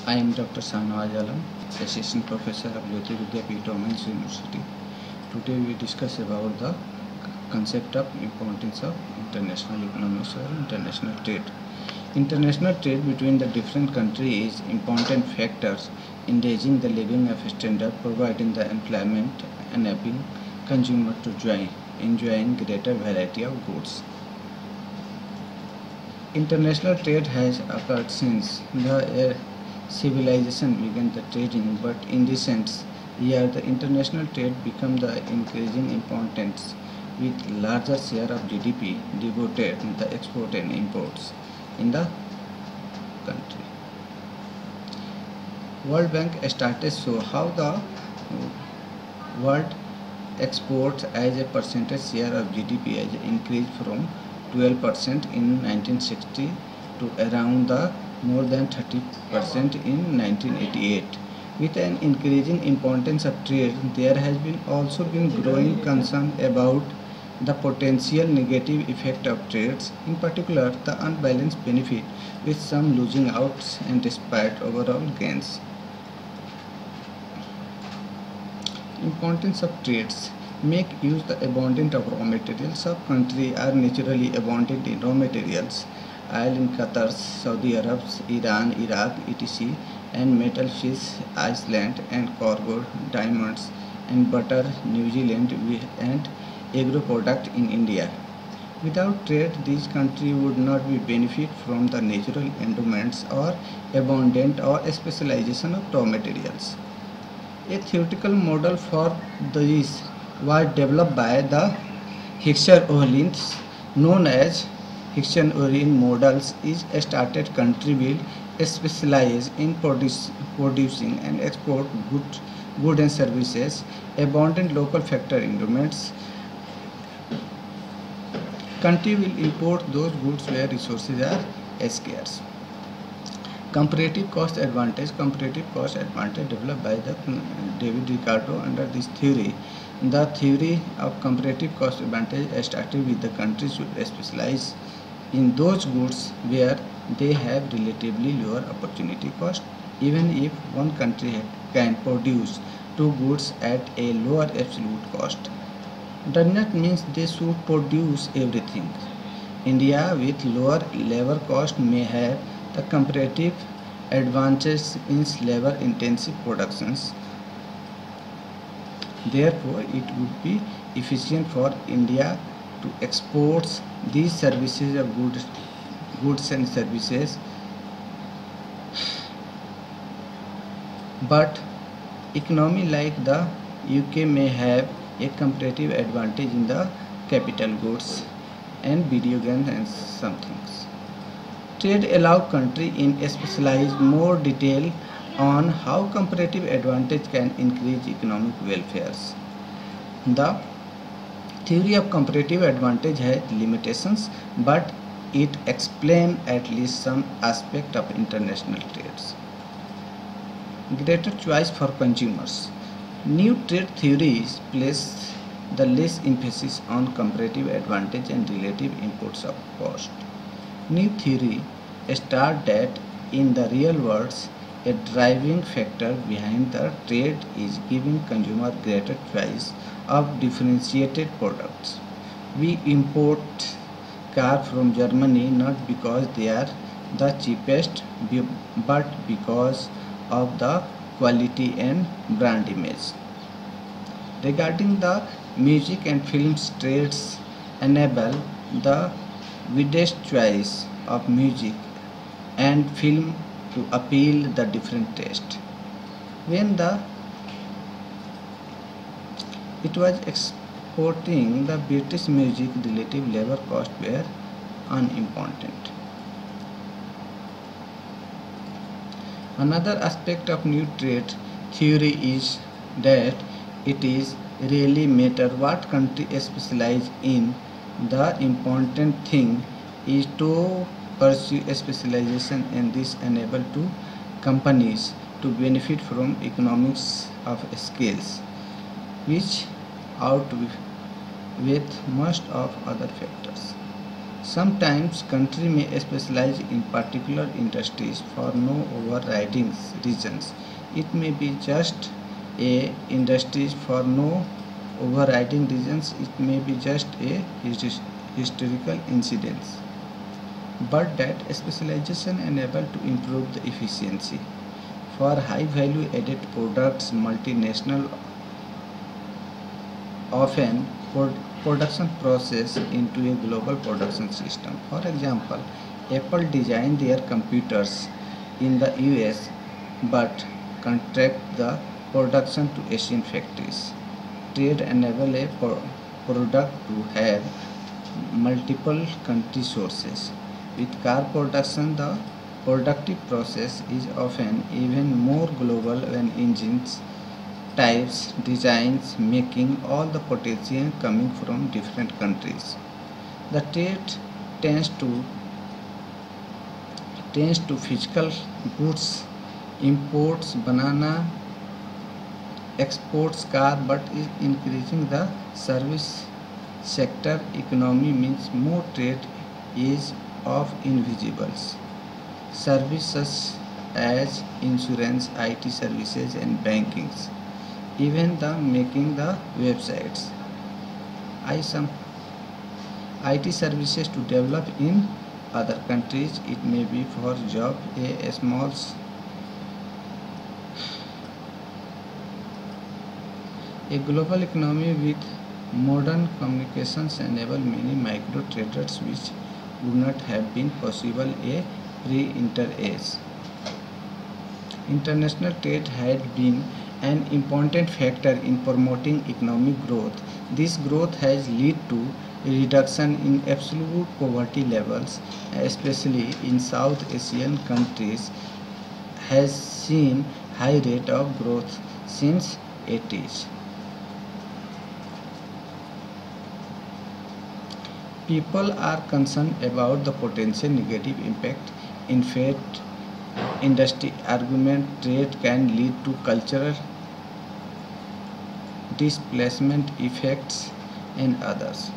I am Dr. Shahnawaz Alam, Assistant Professor of Jyoti Vidyapeeth Women's University. Today we discuss about the concept of importance of international economics or international trade. International trade between the different countries is important factors in raising the living of standard, providing the employment, enabling consumer to enjoying greater variety of goods. International trade has occurred since the civilization began the trading, but in recent years the international trade became the increasing importance with larger share of GDP devoted to the export and imports in the country. World Bank started show how the world exports as a percentage share of GDP has increased from 12% in 1960 to around the more than 30% in 1988. With an increasing importance of trade, there has been also been growing concern about the potential negative effect of trades, in particular the unbalanced benefit with some losing out and despite overall gains. Importance of trades make use the abundant of raw materials of country are naturally abundant in raw materials. Oil in Qatar, Saudi Arab, Iran, Iraq, etc. and metal fish, Iceland and cargo, diamonds and butter, New Zealand and agro product in India. Without trade, these countries would not be benefit from the natural endowments or abundant or specialization of raw materials. A theoretical model for this was developed by the Hickscher-Ohlins, known as Hickscher-Ohlin models. Each started country will specialize in producing and export goods and services. Abundant local factor endowments. Country will import those goods where resources are scarce. Comparative cost advantage developed by the David Ricardo. Under this theory, the theory of comparative cost advantage started with the countries should specialize in those goods where they have relatively lower opportunity cost. Even if one country can produce two goods at a lower absolute cost, does not mean they should produce everything. India with lower labor cost may have the comparative advantage in labor intensive productions. Therefore, it would be efficient for India to export these services of goods and services. But economy like the UK may have a comparative advantage in the capital goods and video games and some things. Trade allow country in specialize more detail on how comparative advantage can increase economic welfare. The theory of comparative advantage has limitations, but it explains at least some aspect of international trades. Greater choice for consumers. New trade theories place the less emphasis on comparative advantage and relative imports of cost. New theory states that in the real world, a driving factor behind the trade is giving consumer greater choice of differentiated products. We import cars from Germany not because they are the cheapest, but because of the quality and brand image. Regarding the music and film trades enable the widest choice of music and film to appeal the different taste. When it was exporting the British music, relative labor cost were unimportant. Another aspect of new trade theory is that it is really matter what country specialize in. The important thing is to pursue a specialization, and this enable to companies to benefit from economics of scales, which outweigh most of other factors. Sometimes country may specialize in particular industries for no overriding reasons. It may be just a industries for no overriding reasons. It may be just a historical incidents. But that specialization enables to improve the efficiency. For high value added products, multinational often production process into a global production system. For example, Apple designed their computers in the US but contract the production to Asian factories. Trade enable a product to have multiple country sources. With car production, the productive process is often even more global when engines, types, designs, making all the potential coming from different countries. The trade tends to physical goods, imports banana, exports car, but is increasing the service sector economy means more trade is of invisibles. Services as insurance, IT services and bankings. Even the making the websites. I some IT services to develop in other countries. It may be for job a small a global economy with modern communications enable many micro traders which would not have been possible a pre-inter age. International trade had been an important factor in promoting economic growth. This growth has led to a reduction in absolute poverty levels, especially in South Asian countries, has seen high rate of growth since 80s. People are concerned about the potential negative impact. In fact, industry argument trade can lead to cultural displacement effects and others.